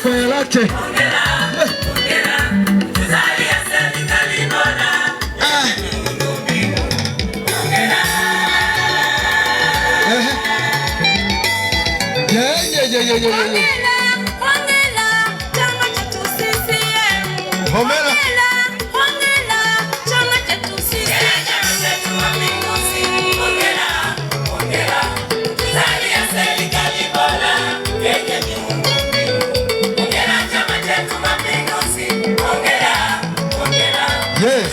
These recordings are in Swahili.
kwa lake. Yes.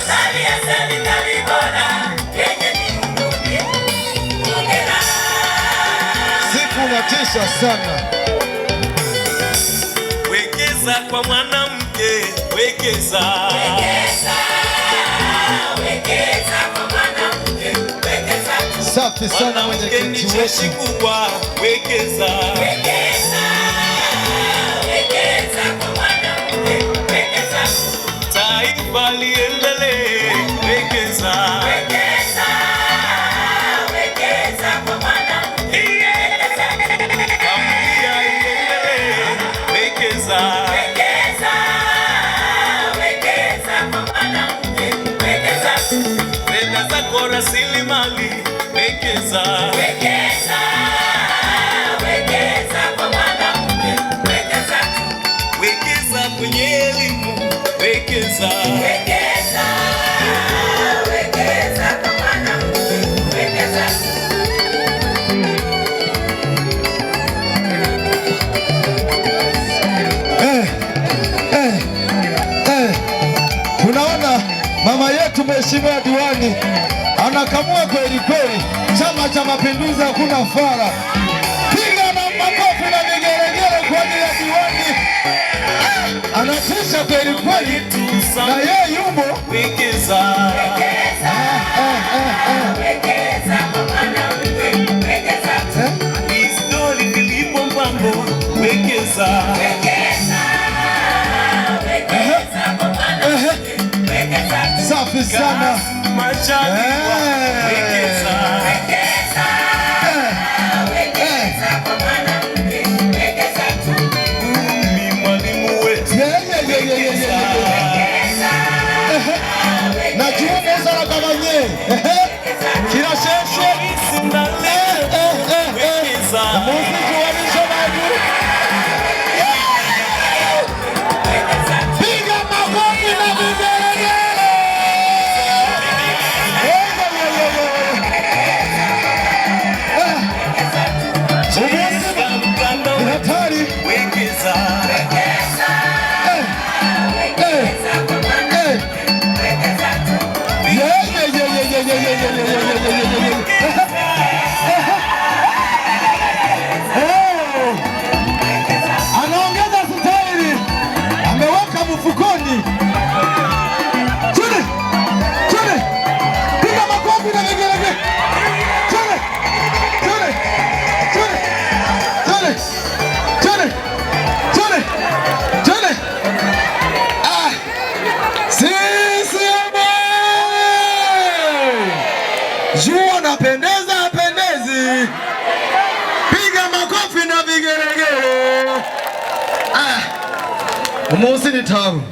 Siku natisha sana. Wekeza kwa mwanamke, wekeza. Wekeza kwa mwanamke, wekeza. Safi sana mwenyekiti wetu. Kubwa, wekeza. Wekeza kwa mwanamke, wekeza. Taifa liendelee, wekeza. Wekeza kwa mwanamke, wekeza. Familia iendelee, wekeza. Wekeza kwa mwanamke, wekeza. Fedha zako rasilimali, wekeza. Wekeza kwa mwanamke, wekeza. Wekeza kwenye elimu, wekeza. Wekeza kwa mwanamke, wekeza. Tunaona mama yetu mheshimiwa diwani anakamua kweli kweli. Chama cha Mapinduzi hakuna fara. Piga na makofi na vigelegele kwa ajili ya diwani. Anatisha kweli kweli. Na yeye yumo. Wekeza. Wekeza kwa mwanamke, wekeza. Historia ilipo mpango, wekeza. Wekeza kwa mwanamke, wekeza. Safi sana. Machaliwa, wekeza. Wekeza kwa mwanamke, wekeza. Ni mwalimu wetu. Na jume sana kama nye. Kila sheshe. Wekeza. Muziki wa mishonaji. Piga makofi na vigelegele. Hatari. Wekeza. Anaongeza staili, ameweka mfukoni. Chune, chune, piga makofi na vigelegele. Chune, chune, chune, chune, chune, chune, chune. Jua napendeza, apendezi. Piga makofi na vigelegele. Umusi ni tabu.